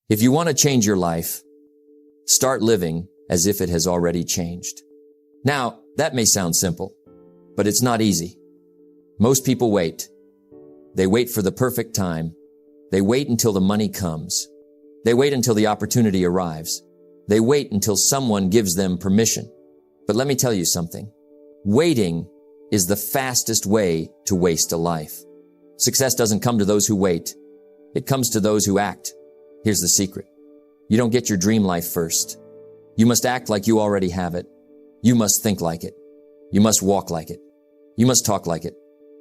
If you want to change your life, start living as if it has already changed. Now, that may sound simple, but it's not easy. Most people wait. They wait for the perfect time. They wait until the money comes. They wait until the opportunity arrives. They wait until someone gives them permission. But let me tell you something. Waiting is the fastest way to waste a life. Success doesn't come to those who wait. It comes to those who act. Here's the secret. You don't get your dream life first. You must act like you already have it. You must think like it. You must walk like it. You must talk like it.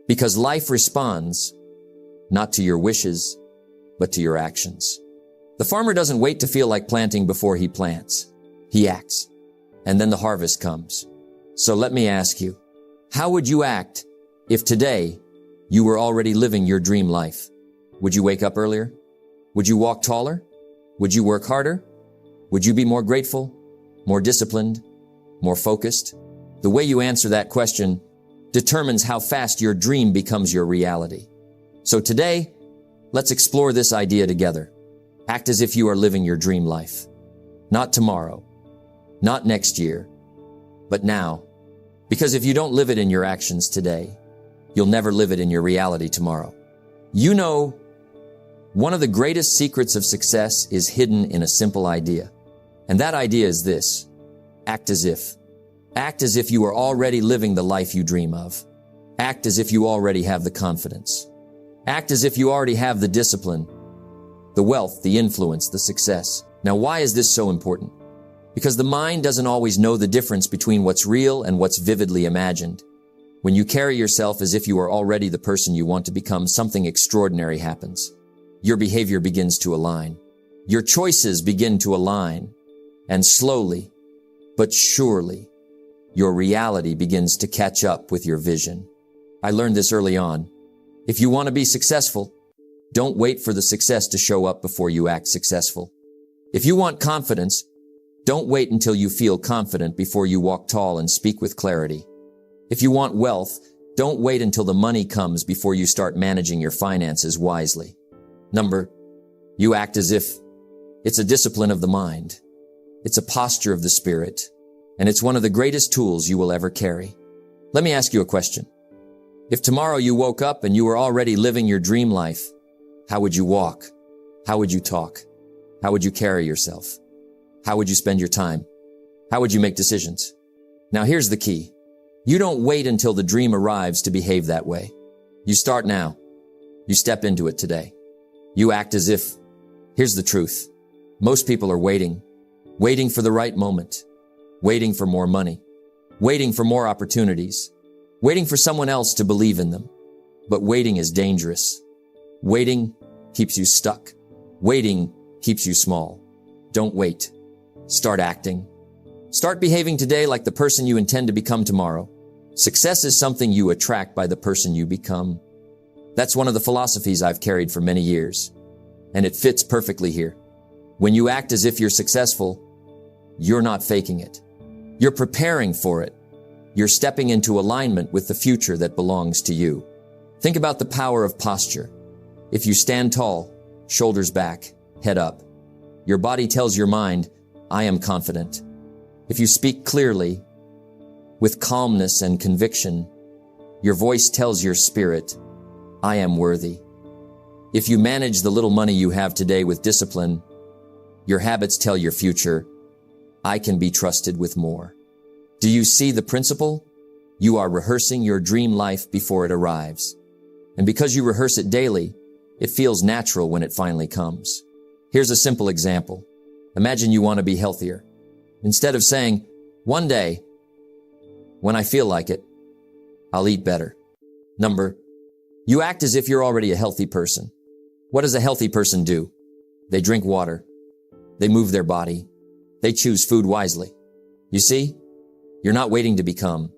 Because life responds not to your wishes, but to your actions. The farmer doesn't wait to feel like planting before he plants. He acts. And then the harvest comes. So let me ask you, how would you act if today you were already living your dream life? Would you wake up earlier? Would you walk taller? Would you work harder? Would you be more grateful, more disciplined, more focused? The way you answer that question determines how fast your dream becomes your reality. So today, let's explore this idea together. Act as if you are living your dream life. Not tomorrow, not next year, but now. Because if you don't live it in your actions today, you'll never live it in your reality tomorrow. You know, one of the greatest secrets of success is hidden in a simple idea. And that idea is this: act as if. Act as if you are already living the life you dream of. Act as if you already have the confidence. Act as if you already have the discipline, the wealth, the influence, the success. Now, why is this so important? Because the mind doesn't always know the difference between what's real and what's vividly imagined. When you carry yourself as if you are already the person you want to become, something extraordinary happens. Your behavior begins to align. Your choices begin to align. And slowly, but surely, your reality begins to catch up with your vision. I learned this early on. If you want to be successful, don't wait for the success to show up before you act successful. If you want confidence, don't wait until you feel confident before you walk tall and speak with clarity. If you want wealth, don't wait until the money comes before you start managing your finances wisely. You act as if. It's a discipline of the mind. It's a posture of the spirit. And it's one of the greatest tools you will ever carry. Let me ask you a question. If tomorrow you woke up and you were already living your dream life, how would you walk? How would you talk? How would you carry yourself? How would you spend your time? How would you make decisions? Now here's the key. You don't wait until the dream arrives to behave that way. You start now. You step into it today. You act as if. Here's the truth. Most people are waiting for the right moment, waiting for more money, waiting for more opportunities, waiting for someone else to believe in them. But waiting is dangerous. Waiting keeps you stuck. Waiting keeps you small. Don't wait. Start acting. Start behaving today like the person you intend to become tomorrow. Success is something you attract by the person you become. That's one of the philosophies I've carried for many years, and it fits perfectly here. When you act as if you're successful, you're not faking it. You're preparing for it. You're stepping into alignment with the future that belongs to you. Think about the power of posture. If you stand tall, shoulders back, head up, your body tells your mind, I am confident. If you speak clearly, with calmness and conviction, your voice tells your spirit, I am worthy. If you manage the little money you have today with discipline, your habits tell your future, I can be trusted with more. Do you see the principle? You are rehearsing your dream life before it arrives. And because you rehearse it daily, it feels natural when it finally comes. Here's a simple example. Imagine you want to be healthier. Instead of saying, one day, when I feel like it, I'll eat better. You act as if you're already a healthy person. What does a healthy person do? They drink water. They move their body. They choose food wisely. You see, you're not waiting to become.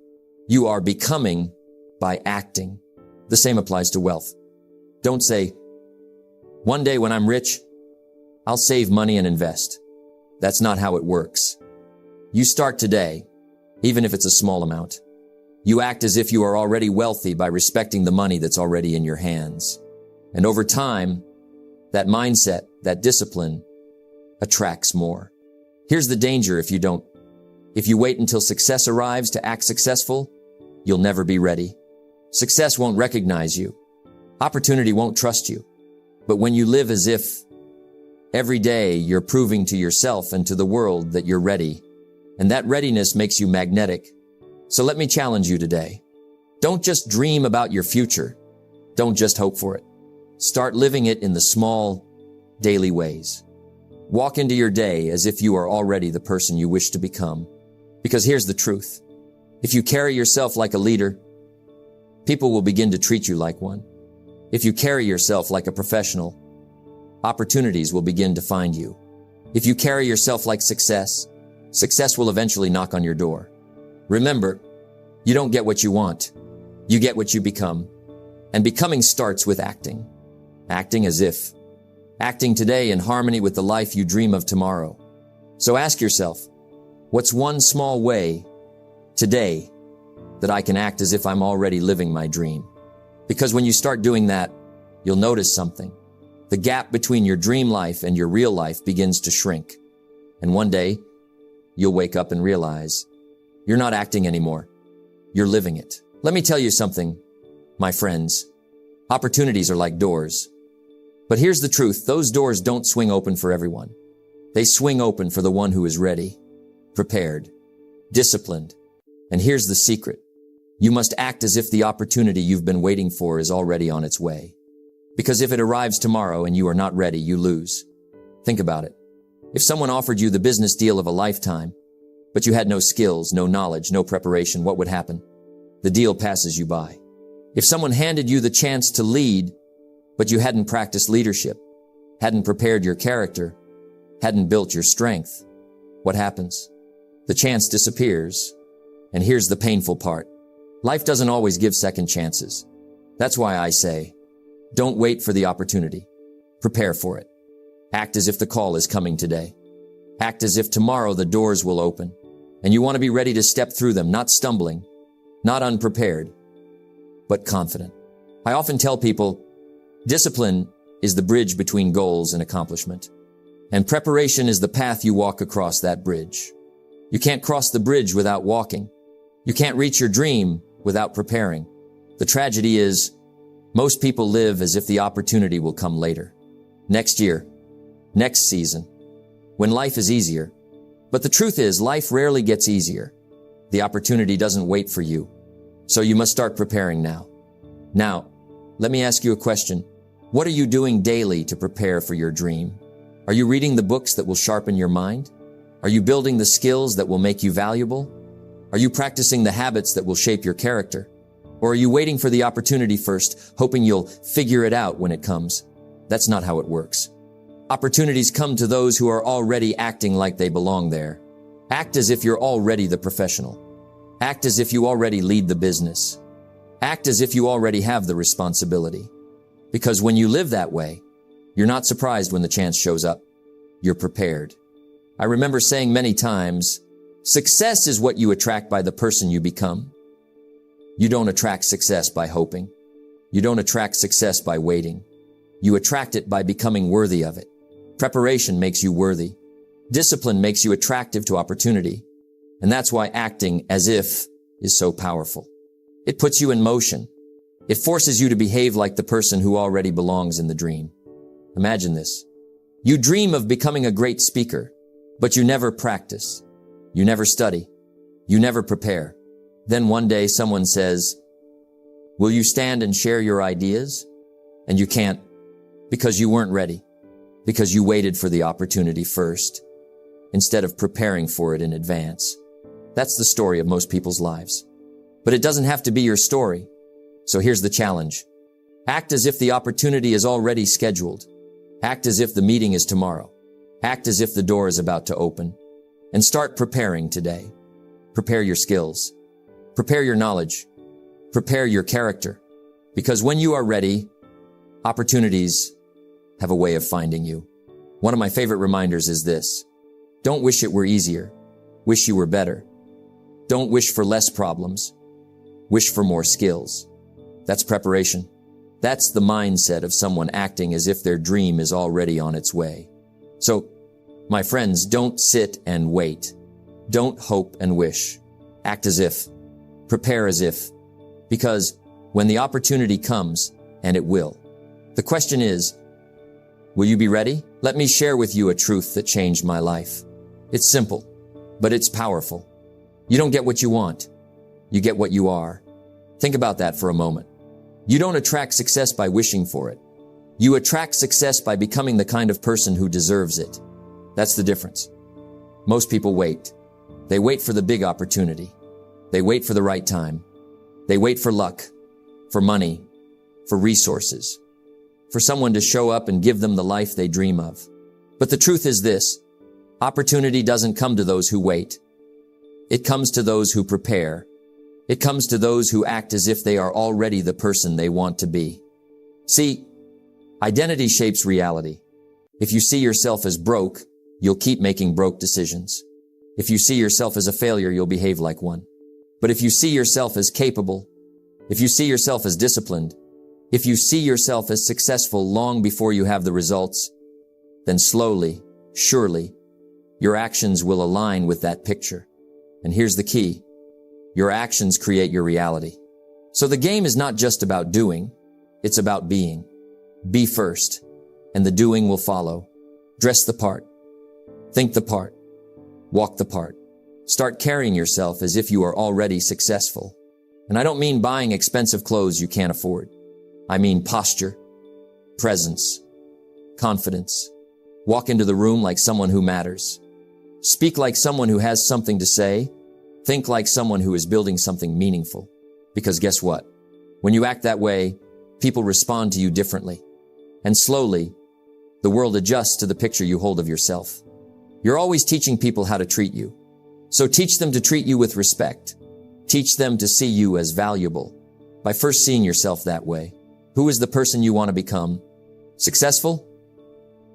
You are becoming by acting. The same applies to wealth. Don't say, one day when I'm rich, I'll save money and invest. That's not how it works. You start today, even if it's a small amount. You act as if you are already wealthy by respecting the money that's already in your hands. And over time, That mindset, that discipline attracts more. Here's the danger if you wait until success arrives to act successful, you'll never be ready. Success won't recognize you. Opportunity won't trust you. But when you live as if every day you're proving to yourself and to the world that you're ready, and that readiness makes you magnetic. So let me challenge you today. Don't just dream about your future. Don't just hope for it. Start living it in the small, daily ways. Walk into your day as if you are already the person you wish to become. Because here's the truth. If you carry yourself like a leader, people will begin to treat you like one. If you carry yourself like a professional, opportunities will begin to find you. If you carry yourself like success will eventually knock on your door. Remember, you don't get what you want. You get what you become. And becoming starts with acting. Acting as if. Acting today in harmony with the life you dream of tomorrow. So ask yourself, what's one small way today that I can act as if I'm already living my dream? Because when you start doing that, you'll notice something. The gap between your dream life and your real life begins to shrink. And one day, you'll wake up and realize you're not acting anymore. You're living it. Let me tell you something, my friends. Opportunities are like doors. But here's the truth. Those doors don't swing open for everyone. They swing open for the one who is ready, prepared, disciplined. And here's the secret. You must act as if the opportunity you've been waiting for is already on its way. Because if it arrives tomorrow and you are not ready, you lose. Think about it. If someone offered you the business deal of a lifetime, but you had no skills, no knowledge, no preparation, what would happen? The deal passes you by. If someone handed you the chance to lead, but you hadn't practiced leadership, hadn't prepared your character, hadn't built your strength, what happens? The chance disappears. And here's the painful part. Life doesn't always give second chances. That's why I say, don't wait for the opportunity. Prepare for it. Act as if the call is coming today. Act as if tomorrow the doors will open. And you want to be ready to step through them, not stumbling, not unprepared, but confident. I often tell people, discipline is the bridge between goals and accomplishment. And preparation is the path you walk across that bridge. You can't cross the bridge without walking. You can't reach your dream without preparing. The tragedy is, most people live as if the opportunity will come later. Next year, next season, when life is easier. But the truth is, life rarely gets easier. The opportunity doesn't wait for you. So you must start preparing now. Now, let me ask you a question. What are you doing daily to prepare for your dream? Are you reading the books that will sharpen your mind? Are you building the skills that will make you valuable? Are you practicing the habits that will shape your character? Or are you waiting for the opportunity first, hoping you'll figure it out when it comes? That's not how it works. Opportunities come to those who are already acting like they belong there. Act as if you're already the professional. Act as if you already lead the business. Act as if you already have the responsibility. Because when you live that way, you're not surprised when the chance shows up. You're prepared. I remember saying many times, success is what you attract by the person you become. You don't attract success by hoping. You don't attract success by waiting. You attract it by becoming worthy of it. Preparation makes you worthy. Discipline makes you attractive to opportunity. And that's why acting as if is so powerful. It puts you in motion. It forces you to behave like the person who already belongs in the dream. Imagine this. You dream of becoming a great speaker, but you never practice. You never study. You never prepare. Then one day someone says, will you stand and share your ideas? And you can't because you weren't ready, because you waited for the opportunity first instead of preparing for it in advance. That's the story of most people's lives. But it doesn't have to be your story. So here's the challenge. Act as if the opportunity is already scheduled. Act as if the meeting is tomorrow. Act as if the door is about to open. And start preparing today. Prepare your skills. Prepare your knowledge. Prepare your character. Because when you are ready, opportunities have a way of finding you. One of my favorite reminders is this. Don't wish it were easier. Wish you were better. Don't wish for less problems. Wish for more skills. That's preparation. That's the mindset of someone acting as if their dream is already on its way. So, my friends, don't sit and wait. Don't hope and wish. Act as if. Prepare as if. Because when the opportunity comes, and it will, the question is, will you be ready? Let me share with you a truth that changed my life. It's simple, but it's powerful. You don't get what you want. You get what you are. Think about that for a moment. You don't attract success by wishing for it. You attract success by becoming the kind of person who deserves it. That's the difference. Most people wait. They wait for the big opportunity. They wait for the right time. They wait for luck, for money, for resources, for someone to show up and give them the life they dream of. But the truth is this: opportunity doesn't come to those who wait. It comes to those who prepare. It comes to those who act as if they are already the person they want to be. See, identity shapes reality. If you see yourself as broke, you'll keep making broke decisions. If you see yourself as a failure, you'll behave like one. But if you see yourself as capable, if you see yourself as disciplined, if you see yourself as successful long before you have the results, then slowly, surely, your actions will align with that picture. And here's the key: your actions create your reality. So the game is not just about doing, it's about being. Be first, and the doing will follow. Dress the part. Think the part. Walk the part. Start carrying yourself as if you are already successful. And I don't mean buying expensive clothes you can't afford. I mean posture, presence, confidence. Walk into the room like someone who matters. Speak like someone who has something to say. Think like someone who is building something meaningful. Because guess what? When you act that way, people respond to you differently. And slowly, the world adjusts to the picture you hold of yourself. You're always teaching people how to treat you. So teach them to treat you with respect. Teach them to see you as valuable by first seeing yourself that way. Who is the person you want to become? Successful?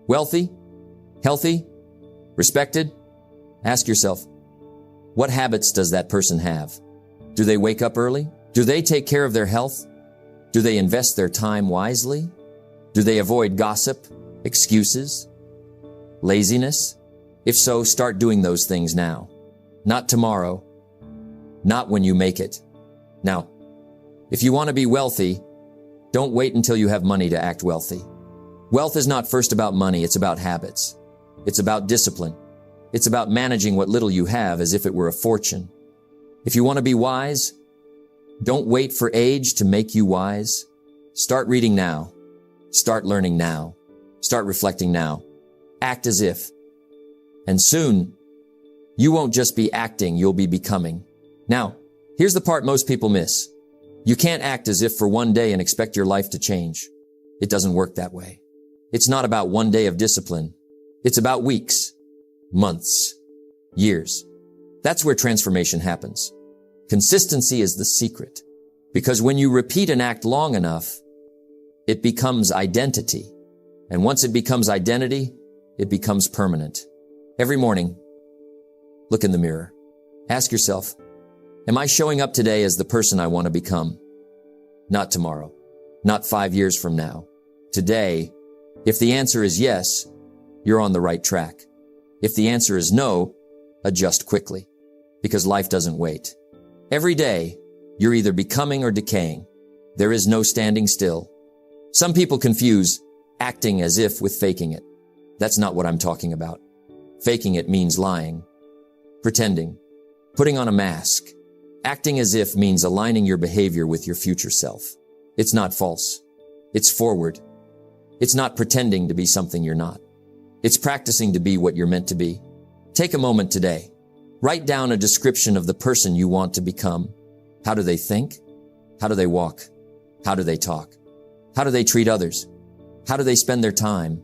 Wealthy? Healthy? Respected? Ask yourself, what habits does that person have? Do they wake up early? Do they take care of their health? Do they invest their time wisely? Do they avoid gossip, excuses, laziness? If so, start doing those things now. Not tomorrow. Not when you make it. Now, if you want to be wealthy, don't wait until you have money to act wealthy. Wealth is not first about money, it's about habits. It's about discipline. It's about managing what little you have as if it were a fortune. If you want to be wise, don't wait for age to make you wise. Start reading now. Start learning now. Start reflecting now. Act as if. And soon, you won't just be acting, you'll be becoming. Now, here's the part most people miss. You can't act as if for one day and expect your life to change. It doesn't work that way. It's not about one day of discipline. It's about weeks, months, years. That's where transformation happens. Consistency is the secret. Because when you repeat an act long enough, it becomes identity. And once it becomes identity, it becomes permanent. Every morning, look in the mirror. Ask yourself, am I showing up today as the person I want to become? Not tomorrow. Not 5 years from now. Today. If the answer is yes, you're on the right track. If the answer is no, adjust quickly. Because life doesn't wait. Every day, you're either becoming or decaying. There is no standing still. Some people confuse acting as if with faking it. That's not what I'm talking about. Faking it means lying, pretending, putting on a mask. Acting as if means aligning your behavior with your future self. It's not false. It's forward. It's not pretending to be something you're not. It's practicing to be what you're meant to be. Take a moment today. Write down a description of the person you want to become. How do they think? How do they walk? How do they talk? How do they treat others? How do they spend their time?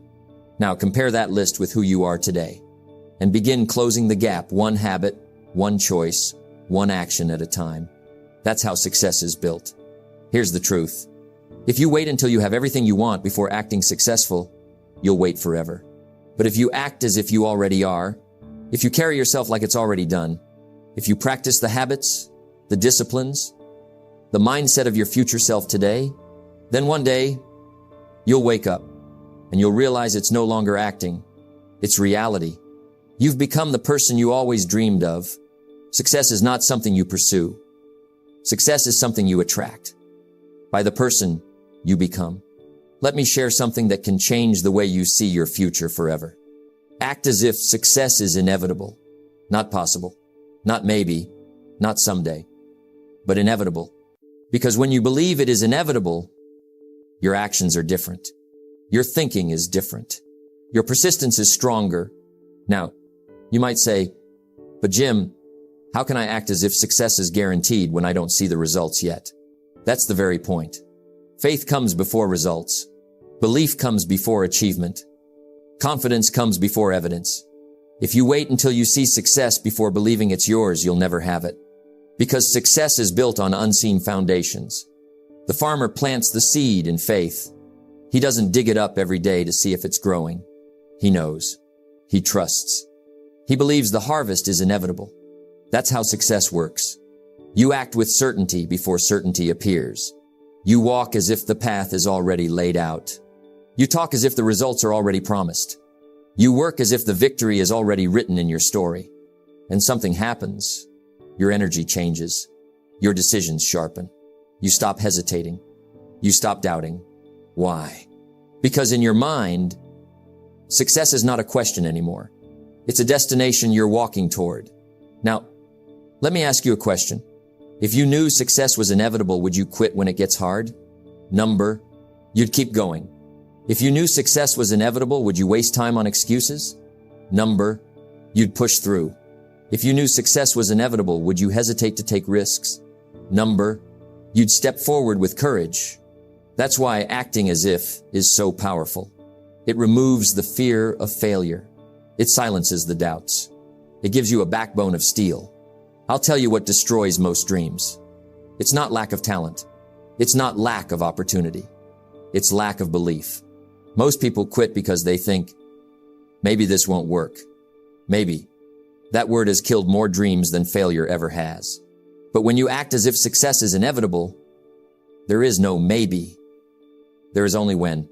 Now compare that list with who you are today and begin closing the gap, one habit, one choice, one action at a time. That's how success is built. Here's the truth. If you wait until you have everything you want before acting successful, you'll wait forever. But if you act as if you already are, if you carry yourself like it's already done, if you practice the habits, the disciplines, the mindset of your future self today, Then one day, you'll wake up and you'll realize it's no longer acting. It's reality. You've become the person you always dreamed of. Success is not something you pursue. Success is something you attract by the person you become. Let me share something that can change the way you see your future forever. Act as if success is inevitable, not possible, not maybe, not someday, but inevitable. Because when you believe it is inevitable, your actions are different. Your thinking is different. Your persistence is stronger. Now, you might say, but Jim, how can I act as if success is guaranteed when I don't see the results yet? That's the very point. Faith comes before results. Belief comes before achievement. Confidence comes before evidence. If you wait until you see success before believing it's yours, you'll never have it. Because success is built on unseen foundations. The farmer plants the seed in faith. He doesn't dig it up every day to see if it's growing. He knows. He trusts. He believes the harvest is inevitable. That's how success works. You act with certainty before certainty appears. You walk as if the path is already laid out. You talk as if the results are already promised. You work as if the victory is already written in your story. And something happens. Your energy changes. Your decisions sharpen. You stop hesitating. You stop doubting. Why? Because in your mind, success is not a question anymore. It's a destination you're walking toward. Now, let me ask you a question. If you knew success was inevitable, would you quit when it gets hard? Number, you'd keep going. If you knew success was inevitable, would you waste time on excuses? Number, you'd push through. If you knew success was inevitable, would you hesitate to take risks? Number, you'd step forward with courage. That's why acting as if is so powerful. It removes the fear of failure. It silences the doubts. It gives you a backbone of steel. I'll tell you what destroys most dreams. It's not lack of talent. It's not lack of opportunity. It's lack of belief. Most people quit because they think, maybe this won't work. Maybe. That word has killed more dreams than failure ever has. But when you act as if success is inevitable, there is no maybe. There is only when.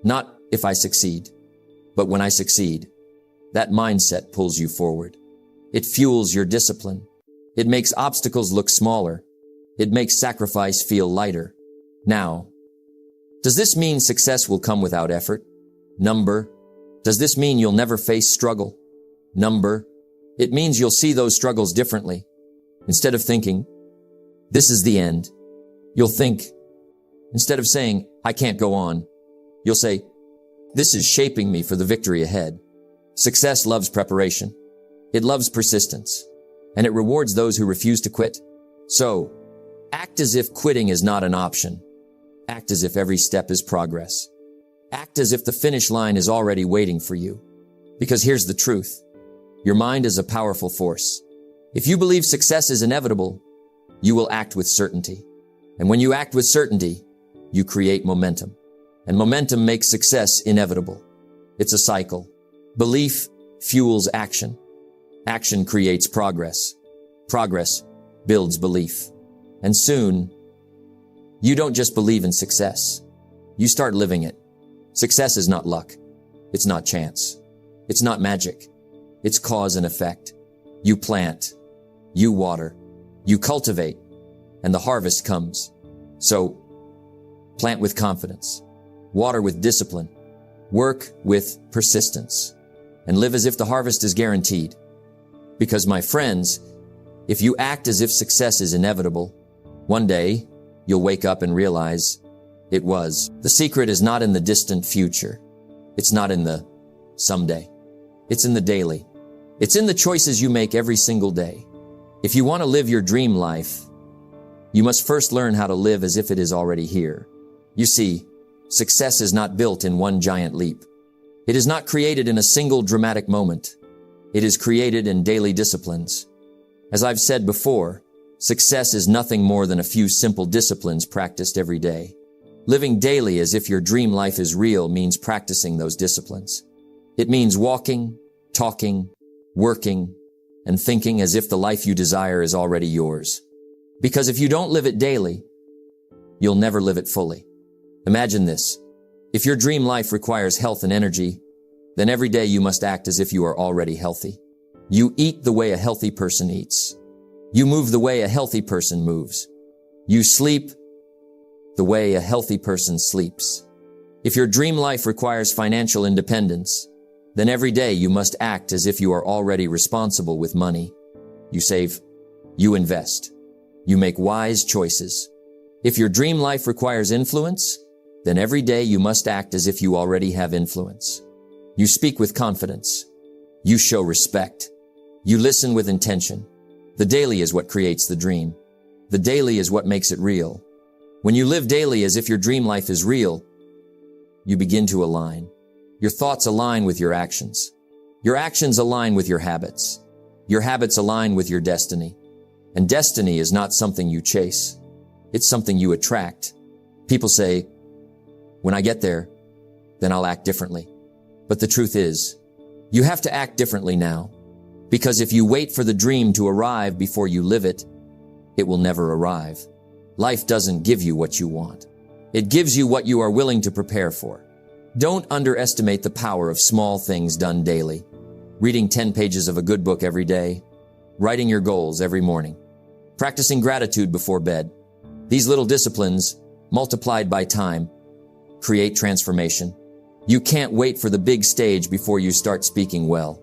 Not if I succeed, but when I succeed. That mindset pulls you forward. It fuels your discipline. It makes obstacles look smaller. It makes sacrifice feel lighter. Now, does this mean success will come without effort? Number, does this mean you'll never face struggle? Number, it means you'll see those struggles differently. Instead of thinking, this is the end, you'll think, instead of saying, I can't go on, you'll say, this is shaping me for the victory ahead. Success loves preparation. It loves persistence. And it rewards those who refuse to quit. So, act as if quitting is not an option. Act as if every step is progress. Act as if the finish line is already waiting for you. Because here's the truth. Your mind is a powerful force. If you believe success is inevitable, you will act with certainty. And when you act with certainty, you create momentum. And momentum makes success inevitable. It's a cycle. Belief fuels action. Action creates progress. Progress builds belief. And soon, you don't just believe in success. You start living it. Success is not luck. It's not chance. It's not magic. It's cause and effect. You plant. You water. You cultivate. And the harvest comes. So, plant with confidence. Water with discipline. Work with persistence. And live as if the harvest is guaranteed. Because, my friends, if you act as if success is inevitable, one day you'll wake up and realize it was. The secret is not in the distant future. It's not in the someday. It's in the daily. It's in the choices you make every single day. If you want to live your dream life, you must first learn how to live as if it is already here. You see, success is not built in one giant leap. It is not created in a single dramatic moment. It is created in daily disciplines. As I've said before, success is nothing more than a few simple disciplines practiced every day. Living daily as if your dream life is real means practicing those disciplines. It means walking, talking, working, and thinking as if the life you desire is already yours. Because if you don't live it daily, you'll never live it fully. Imagine this. If your dream life requires health and energy, then every day you must act as if you are already healthy. You eat the way a healthy person eats. You move the way a healthy person moves. You sleep the way a healthy person sleeps. If your dream life requires financial independence, then every day you must act as if you are already responsible with money. You save, you invest, you make wise choices. If your dream life requires influence, then every day you must act as if you already have influence. You speak with confidence. You show respect. You listen with intention. The daily is what creates the dream. The daily is what makes it real. When you live daily as if your dream life is real, you begin to align. Your thoughts align with your actions. Your actions align with your habits. Your habits align with your destiny. And destiny is not something you chase. It's something you attract. People say, when I get there, then I'll act differently. But the truth is, you have to act differently now. Because if you wait for the dream to arrive before you live it, it will never arrive. Life doesn't give you what you want. It gives you what you are willing to prepare for. Don't underestimate the power of small things done daily. Reading 10 pages of a good book every day, writing your goals every morning, practicing gratitude before bed. These little disciplines, multiplied by time, create transformation. You can't wait for the big stage before you start speaking well.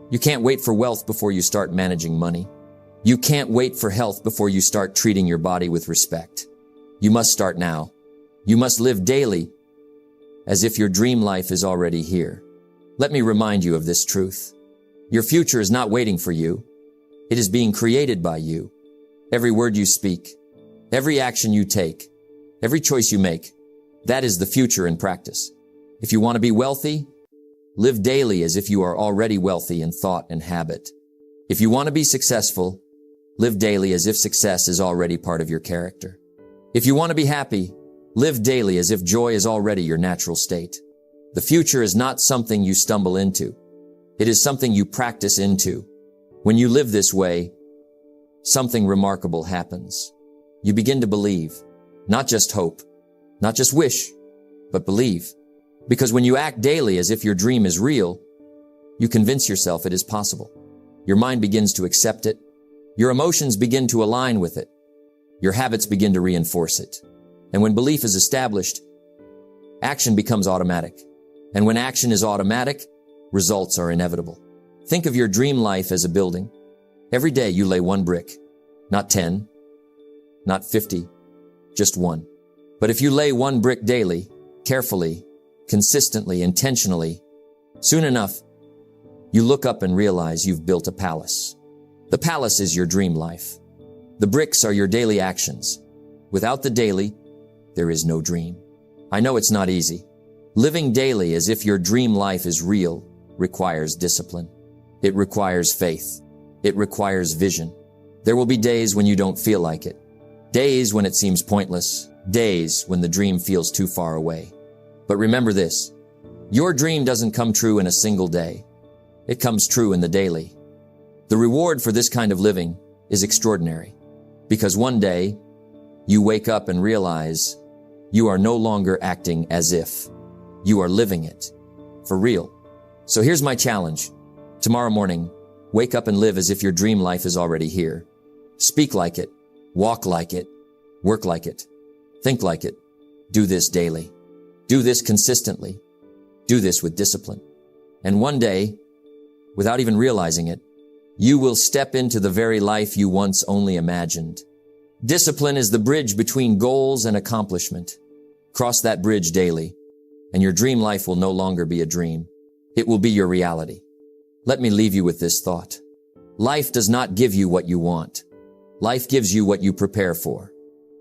You can't wait for wealth before you start managing money. You can't wait for health before you start treating your body with respect. You must start now. You must live daily as if your dream life is already here. Let me remind you of this truth. Your future is not waiting for you. It is being created by you. Every word you speak, every action you take, every choice you make, that is the future in practice. If you want to be wealthy, live daily as if you are already wealthy in thought and habit. If you want to be successful, live daily as if success is already part of your character. If you want to be happy, live daily as if joy is already your natural state. The future is not something you stumble into. It is something you practice into. When you live this way, something remarkable happens. You begin to believe, not just hope, not just wish, but believe. Because when you act daily as if your dream is real, you convince yourself it is possible. Your mind begins to accept it. Your emotions begin to align with it. Your habits begin to reinforce it. And when belief is established, action becomes automatic. And when action is automatic, results are inevitable. Think of your dream life as a building. Every day you lay one brick, not 10, not 50, just one. But if you lay one brick daily, carefully, consistently, intentionally, soon enough, you look up and realize you've built a palace. The palace is your dream life. The bricks are your daily actions. Without the daily, there is no dream. I know it's not easy. Living daily as if your dream life is real requires discipline. It requires faith. It requires vision. There will be days when you don't feel like it. Days when it seems pointless. Days when the dream feels too far away. But remember this, your dream doesn't come true in a single day. It comes true in the daily. The reward for this kind of living is extraordinary, because one day you wake up and realize you are no longer acting as if. You are living it for real. So here's my challenge. Tomorrow morning, wake up and live as if your dream life is already here. Speak like it, walk like it, work like it, think like it. Do this daily. Do this consistently. Do this with discipline. And one day, without even realizing it, you will step into the very life you once only imagined. Discipline is the bridge between goals and accomplishment. Cross that bridge daily, and your dream life will no longer be a dream. It will be your reality. Let me leave you with this thought. Life does not give you what you want. Life gives you what you prepare for,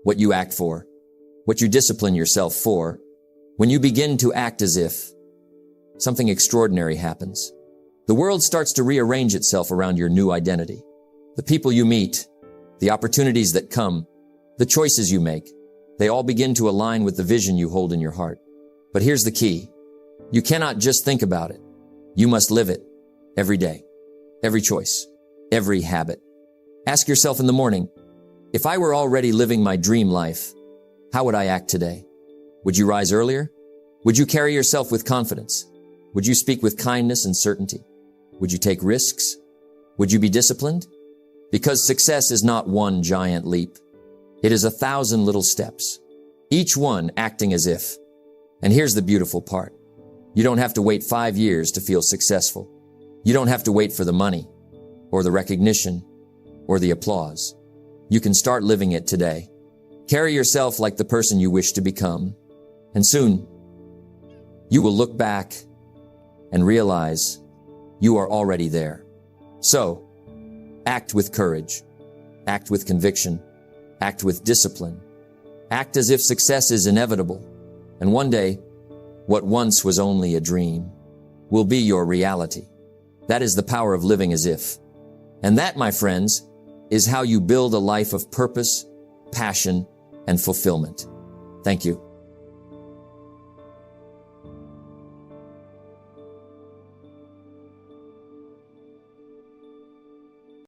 what you act for, what you discipline yourself for. When you begin to act as if, something extraordinary happens. The world starts to rearrange itself around your new identity. The people you meet, the opportunities that come, the choices you make, they all begin to align with the vision you hold in your heart. But here's the key. You cannot just think about it. You must live it every day, every choice, every habit. Ask yourself in the morning, if I were already living my dream life, how would I act today? Would you rise earlier? Would you carry yourself with confidence? Would you speak with kindness and certainty? Would you take risks? Would you be disciplined? Because success is not one giant leap. It is 1,000 little steps, each one acting as if. And here's the beautiful part. You don't have to wait 5 years to feel successful. You don't have to wait for the money, or the recognition, or the applause. You can start living it today. Carry yourself like the person you wish to become, and soon you will look back and realize you are already there. So, act with courage, act with conviction, act with discipline, act as if success is inevitable, and one day, what once was only a dream will be your reality. That is the power of living as if. And that, my friends, is how you build a life of purpose, passion, and fulfillment. Thank you.